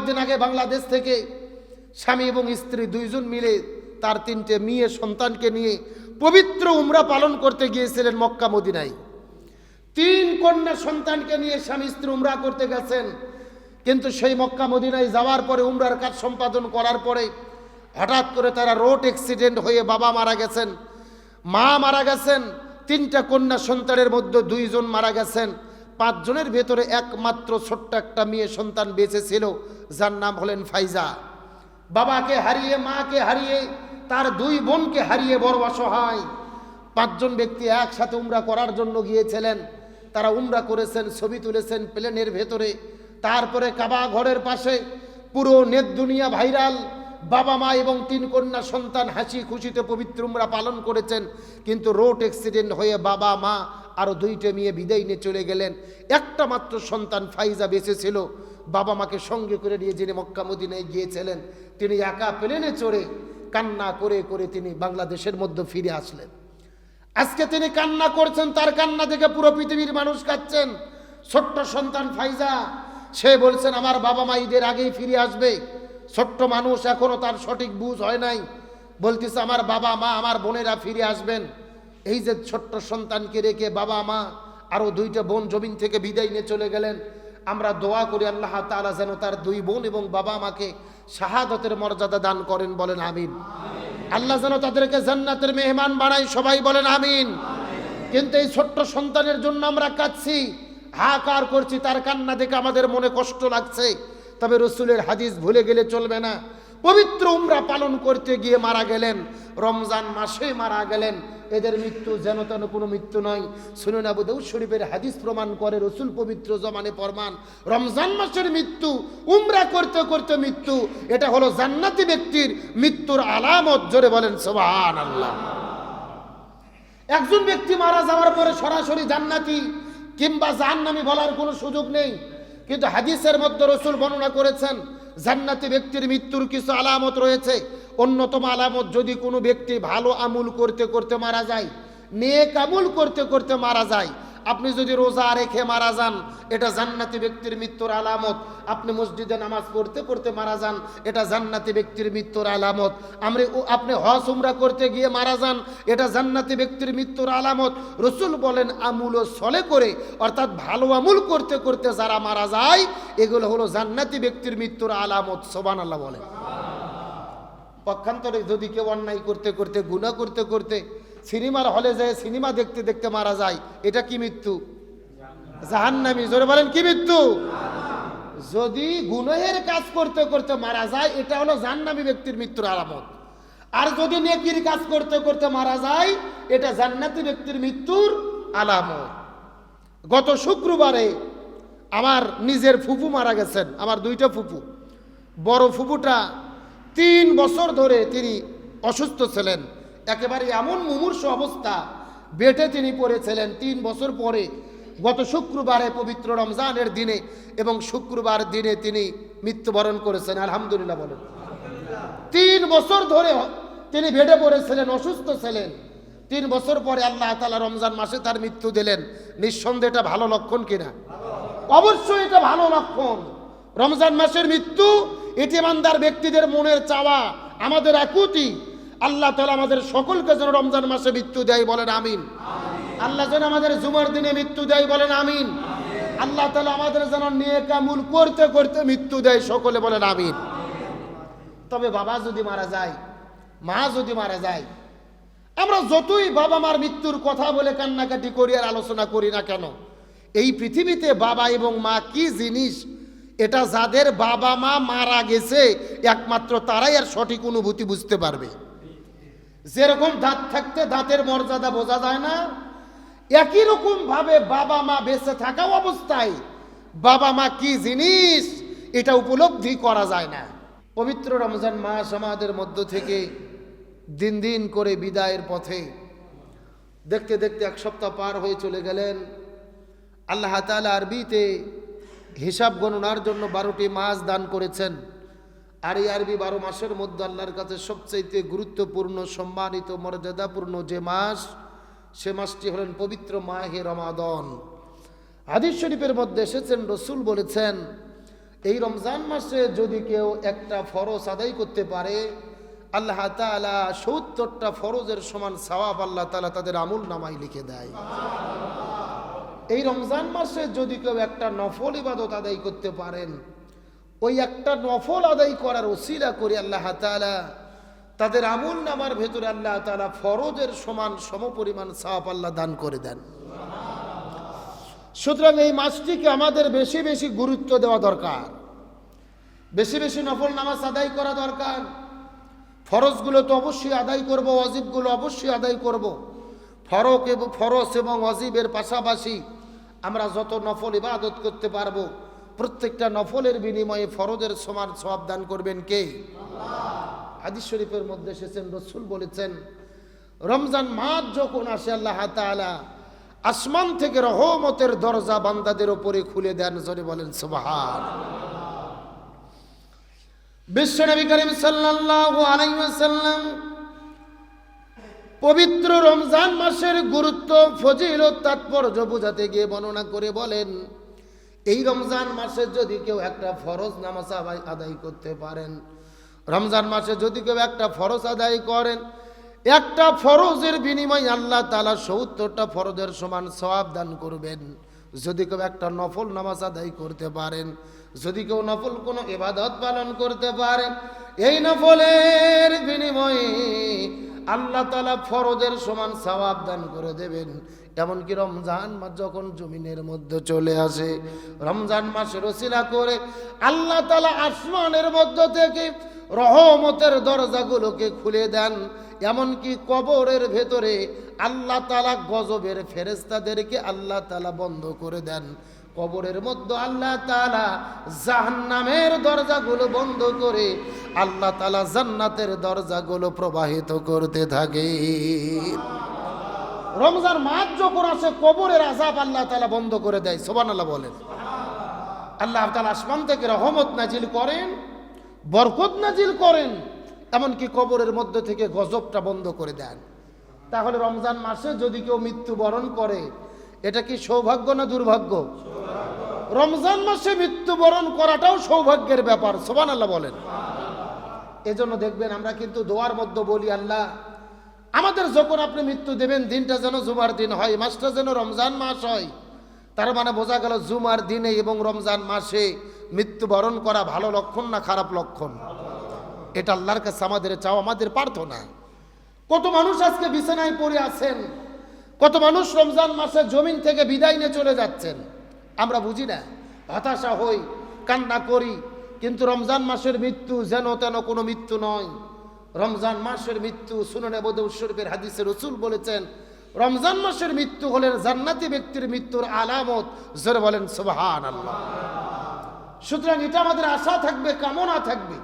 কয়েকদিন আগে বাংলাদেশ থেকে স্বামী এবং স্ত্রী দুইজন মিলে তার 3টে মেয়ে সন্তানকে নিয়ে পবিত্র উমরা পালন করতে গিয়েছিলেন মক্কা মদিনায়। 3 কন্যা সন্তানকে নিয়ে স্বামী স্ত্রী উমরা করতে গেছেন। কিন্তু সেই মক্কা মদিনায় যাওয়ার পরে উমরার কাজ সম্পাদন করার পরে হঠাৎ করে তারা রোড অ্যাক্সিডেন্ট হয়ে বাবা মারা গেছেন, মা মারা গেছেন। 3টা কন্যা সন্তানের মধ্যে 2 জন মারা গেছেন। 5 জনের ভেতরে একমাত্র ছোট্ট একটা মেয়ে সন্তান বেঁচে ছিল, যার নাম হলেন ফাইজা। বাবাকে হারিয়ে, মাকে হারিয়ে, তার 2 বোনকে হারিয়ে বড় অসহায়। 5 জন ব্যক্তি একসাথে উমরা করার জন্য গিয়েছিলেন। তারা উমরা করেছেন, ছবি তুলেছেন প্লেনের ভেতরে। তারপরে কাবা ঘরের পাশে পুরো নেট দুনিয়া ভাইরাল। বাবা মা এবং 3 কন্যা সন্তান হাসি খুশিতে পবিত্র উমরা পালন করেছেন। কিন্তু রোড অ্যাক্সিডেন্ট হয়ে বাবা মা আরও 2টে মেয়ে বিদায় নিয়ে চলে গেলেন। একটা মাত্র সন্তান ফাইজা বেঁচে ছিল। বাবা মাকে সঙ্গে করে নিয়ে যিনি মক্কা মদিনায় গিয়েছিলেন, তিনি একা প্লেনে চড়ে কান্না করে করে তিনি বাংলাদেশের মধ্যে ফিরে আসলেন। আজকে তিনি কান্না করছেন, তার কান্না দেখে পুরো পৃথিবীর মানুষ কাঁদছেন। ছোট্ট সন্তান ফাইজা, সে বলছেন আমার বাবা মা ঈদের আগেই ফিরে আসবে। ছোট্ট মানুষ, এখনো তার সঠিক বুঝ হয় নাই, বলতেছে আমার বাবা মা আমার বোনেরা ফিরে আসবেন। এই যে ছোট্ট সন্তানকে রেখে বাবা মা আরও 2টা বোন জমিন থেকে বিদায় নিয়ে চলে গেলেন। আমরা দোয়া করি আল্লাহ তাআলা যেন তার 2 বোন এবং বাবা মাকে শাহাদতের মর্যাদা দান করেন, বলেন আমিন। আল্লাহ যেন তাদেরকে জান্নাতের মেহমান বানায়, সবাই বলেন আমিন। কিন্তু এই ছোট্ট সন্তানের জন্য আমরা কাঁদছি, হাহাকার করছি, তার কান্না দেখে আমাদের মনে কষ্ট লাগছে। তবে রসুলের হাদিস ভুলে গেলে চলবে না। পবিত্র উমরা পালন করতে গিয়ে মারা গেলেন, রমজান মাসে মারা গেলেন। এদের মৃত্যু যেন তেন কোনো মৃত্যু নয়। সুনান আবু দাউদ শরীফের হাদিস প্রমাণ করে, রসুল পবিত্র জমানে ফরমান, রমজান মাসের মৃত্যু, উমরা করতে করতে মৃত্যু, এটা হলো জান্নাতি ব্যক্তির মৃত্যুর আলামত। জোরে বলেন সুবহানাল্লাহ। একজন ব্যক্তি মারা যাওয়ার পরে সরাসরি জান্নাতি কিংবা জাহান্নামী বলার কোনো সুযোগ নেই। কিন্তু হাদিসের মধ্যে রসুল বর্ণনা করেছেন জান্নাতি ব্যক্তির মৃত্যুর কিছু আলামত রয়েছে। অন্যতম আলামত, যদি কোনো ব্যক্তি ভালো আমল করতে করতে মারা যায়, নেক আমল করতে করতে মারা যায়। আপনি যদি রোজা রেখে মারা যান, এটা জান্নাতি ব্যক্তির মৃত্যুর আলামত। আপনি মসজিদে নামাজ পড়তে পড়তে মারা যান, এটা জান্নাতি ব্যক্তির মৃত্যুর আলামত। আপনি হজ উমরা করতে গিয়ে মারা যান, এটা জান্নাতি ব্যক্তির মৃত্যুর আলামত। রসুল বলেন আমুল সলে করে, অর্থাৎ ভালো আমল করতে করতে যারা মারা যায়, এগুলো হলো জান্নাতি ব্যক্তির মৃত্যুর আলামত। সুবহানাল্লাহ বলেন। পক্ষান্তরে যদি কেউ অন্যায় করতে করতে, গুনাহ করতে করতে সিনেমার হলে যায় সিনেমা দেখতে দেখতে মারা যায়, এটা কি মৃত্যু? জাহান্নামী। জোরে বলেন কি মৃত্যু? যদি গুনাহের কাজ করতে করতে মারা যায়, এটা হলো জাহান্নামী ব্যক্তির মৃত্যুর আলামত। আর যদি নেকির কাজ করতে করতে মারা যায়, এটা জান্নাতি ব্যক্তির মৃত্যুর আলামত। গত শুক্রবারে আমার নিজের ফুফু মারা গেছেন, আমার 2টা ফুফু। বড় ফুফুটা 3 বছর ধরে তিনি অসুস্থ ছিলেন, একেবারে এমন মুমূর্ষ অবস্থা, বেটে তিনি পড়েছিলেন। 3 বছর পরে গত শুক্রবারে পবিত্র রমজানের দিনে এবং শুক্রবার দিনে তিনি মৃত্যুবরণ করেছেন। আলহামদুলিল্লাহ বলেন। 3 বছর ধরে তিনি বেডে পড়েছিলেন, অসুস্থ ছিলেন। 3 বছর পরে আল্লাহ তাআলা রমজান মাসে তার মৃত্যু দিলেন। নিঃসন্দেহে এটা ভালো লক্ষণ কিনা? অবশ্যই এটা ভালো লক্ষণ। রমজান মাসের মৃত্যু এটি ইমানদার ব্যক্তিদের মনের চাওয়া, আমাদের আকুতি। আল্লাহ তাআলা আমাদের সকলকে যেন রমজান মাসে মৃত্যু দেয়, বলেন আমিন। আল্লাহ যেন আমাদের জুমার দিনে মৃত্যু দেয়, বলেন আমিন। আল্লাহ তাআলা আমাদের যেন নেক আমল করতে করতে মৃত্যু দেয়, সকলে বলেন আমিন। তবে বাবা যদি মারা যায়, মা যদি মারা যায়, আমরা যতই বাবা মার মৃত্যুর কথা বলে কান্নাকাটি করি আর আলোচনা করি না কেন, এই পৃথিবীতে বাবা এবং মা কি জিনিস, এটা যাদের বাবা মা মারা গেছে একমাত্র তারাই আর সঠিক অনুভূতি বুঝতে পারবে। যেরকম দাঁত থাকতে দাঁতের মর্যাদা বোঝা যায় না, একই রকম ভাবে বাবা মা বেঁচে থাকা অবস্থায় বাবা মা কি জিনিস এটা উপলব্ধি করা যায় না। পবিত্র রমজান মাস আমাদের মধ্য থেকে দিন দিন করে বিদায়ের পথে। দেখতে দেখতে 1 সপ্তাহ পার হয়ে চলে গেলেন। আল্লাহ তাআলা আরবিতে হিসাব গণনার জন্য 12টি মাস দান করেছেন। আর এই আরবি 12 মাসের মধ্যে আল্লাহর কাছে সবচেয়ে গুরুত্বপূর্ণ, সম্মানিত, মর্যাদাপূর্ণ যে মাস, সে মাসটি হলেন পবিত্র মাহে রমাদান। হাদিস শরীফের মধ্যে এসেছেন, রসুল বলেছেন এই রমজান মাসে যদি কেউ একটা ফরজ আদায় করতে পারে, আল্লাহ তাআলা ৭০টা ফরজের সমান সওয়াব আল্লাহ তাআলা তাদের আমল নামায় লিখে দেয়। এই রমজান মাসে যদি কেউ একটা নফল ইবাদত আদায় করতে পারেন, ওই একটা নফল আদায় করার ওসিলা করে আল্লাহ তাআলা তাদের আমল নামার ভেতরে আল্লাহ তাআলা ফরজের সমান সমপরিমাণ সওয়াব আল্লাহ দান করে দেন। সুতরাং এই মাসটিকে আমাদের বেশি বেশি গুরুত্ব দেওয়া দরকার, বেশি বেশি নফল নামাজ আদায় করা দরকার। ফরজগুলো তো অবশ্যই আদায় করব, ওয়াজিবগুলো অবশ্যই আদায় করব। ফরজ এবং ওয়াজিবের পাশাপাশি আমরা যত নফল ইবাদত করতে পারবো, প্রত্যেকটা নফলের বিনিময়ে ফরজের সমান সওয়াব দান করবেন কে? হাদিস শরীফের মধ্যে এসেছেন, রাসূল বলেছেন, রমজান মাস যখন আসে আল্লাহ তাআলা আসমান থেকে রহমতের দরজা বান্দাদের উপরে খুলে দেন। জোরে বলেন সুবহানাল্লাহ। বিশ্বনবী করিম সাল্লাল্লাহু আলাইহি ওয়াসাল্লাম পবিত্র রমজান মাসের গুরুত্ব, ফজিলত, তাৎপর্য বোঝাতে গিয়ে বর্ণনা করে বলেন, এই রমজান মাসে যদি কেউ একটা ফরজ নামাজ আদায় করতে পারেন, রমজান মাসে যদি কেউ একটা ফরজ আদায় করেন, একটা ফরজের বিনিময়ে আল্লাহ তাআলা ৭০টা ফরজের সমান সওয়াব দান করবেন। যদি কেউ একটা নফল নামাজ আদায় করতে পারেন, যদি কেউ নফল কোনো ইবাদত পালন করতে পারেন, এই নফলের বিনিময়ে আল্লাহ তাআলা ফরজের সমান সওয়াব দান করে দেবেন। এমনকি রমজান মাস যখন জমিনের মধ্যে চলে আসে, রমজান মাসের ওসিলা করে আল্লাহ তাআলা আসমানের মধ্য থেকে রহমতের দরজাগুলোকে খুলে দেন। এমনকি কবরের ভেতরে আল্লাহ তাআলা গজবের ফেরেশতাদেরকে আল্লাহ তাআলা বন্ধ করে দেন। কবরের মধ্যে আল্লাহ তাআলা জাহান্নামের দরজাগুলো বন্ধ করে আল্লাহ তাআলা জান্নাতের দরজাগুলো প্রবাহিত করতে থাকে। রমজান মাস যখন আসে, কবরের আযাব আল্লাহ তাআলা বন্ধ করে দেয়। সুবহানাল্লাহ বলেন। আল্লাহ তাআলা আসমান থেকে রহমত নাজিল করেন, বরকত নাজিল করেন, এমনকি কবরের মধ্যে থেকে গজবটা বন্ধ করে দেন। তাহলে রমজান মাসে যদি কেউ মৃত্যুবরণ করে, এটা কি সৌভাগ্য না দুর্ভাগ্য? রমজান মাসে মৃত্যুবরণ করাটাও সৌভাগ্যের ব্যাপার। সুবহানাল্লাহ বলেন। এজন্য দেখবেন আমরা কিন্তু দোয়ার মধ্যে বলি, আল্লাহ আমাদের যখন আপনি মৃত্যু দেবেন, দিনটা যেন জুমার দিন হয়, মাসটা যেন রমজান মাস হয়। তার মানে বোঝা গেল জুমার দিনে এবং রমজান মাসে মৃত্যুবরণ করা ভালো লক্ষণ না খারাপ লক্ষণ? এটা আল্লাহর কাছে আমাদের চাও, আমাদের প্রার্থনা। কত মানুষ আজকে বিছানায় পড়ে আছেন, কত মানুষ রমজান মাসে জমিন থেকে বিদায় নিয়ে চলে যাচ্ছেন। আমরা বুঝি না, হতাশা হই, কান্না করি, কিন্তু রমজান মাসের মৃত্যু যেন তেন কোনো মৃত্যু নয়। রমজান মাসের মৃত্যু, সুনানে আবু দাউদ শরীফের হাদিসে রাসূল বলেছেন, রমজান মাসের মৃত্যু হলেন জান্নাতি ব্যক্তির মৃত্যুর আলামত। জোরে বলেন সুবহানাল্লাহ। সুতরাং এটা আমাদের আশা থাকবে, কামনা থাকবে।